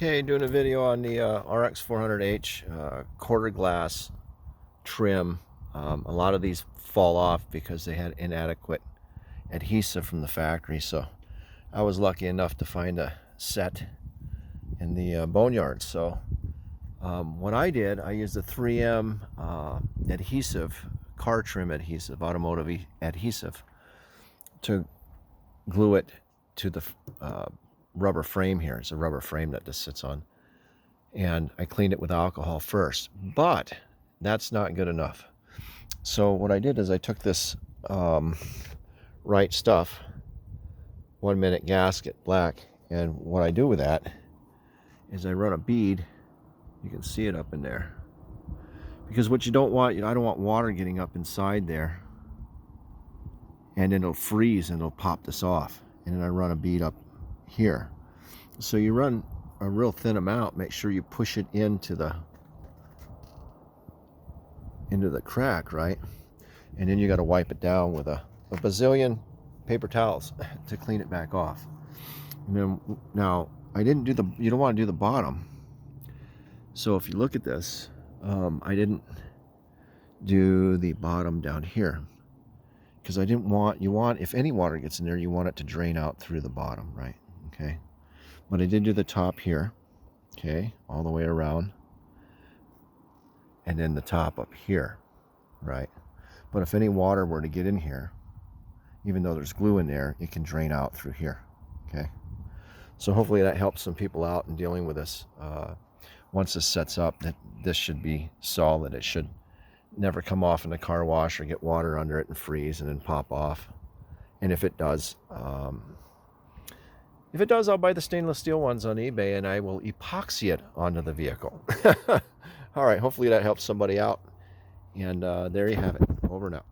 Okay, doing a video on the rx400h quarter glass trim. A lot of these fall off because they had inadequate adhesive from the factory, so I was lucky enough to find a set in the boneyard. So what I did, I used a 3M adhesive, car trim adhesive, automotive adhesive, to glue it to the rubber frame here. It's a rubber frame that this sits on, and I cleaned it with alcohol first, but that's not good enough. So what I did is I took this Right Stuff 1 minute gasket black, and what I do with that is I run a bead. You can see it up in there, because what you don't want, I don't want water getting up inside there, and then it'll freeze and it'll pop this off. And then I run a bead up here. So you run a real thin amount, make sure you push it into the crack, right? And then you got to wipe it down with a bazillion paper towels to clean it back off. And then, now I didn't do you don't want to do the bottom. So if you look at this, I didn't do the bottom down here, because I didn't want, if any water gets in there, you want it to drain out through the bottom, right? Okay, but I did do the top here, okay, all the way around, and then the top up here, right? But if any water were to get in here, even though there's glue in there, it can drain out through here, okay? So hopefully that helps some people out in dealing with this. Once this sets up, that this should be solid. It should never come off in the car wash or get water under it and freeze and then pop off. And if it does, I'll buy the stainless steel ones on eBay and I will epoxy it onto the vehicle. All right, hopefully that helps somebody out. And there you have it. Over now.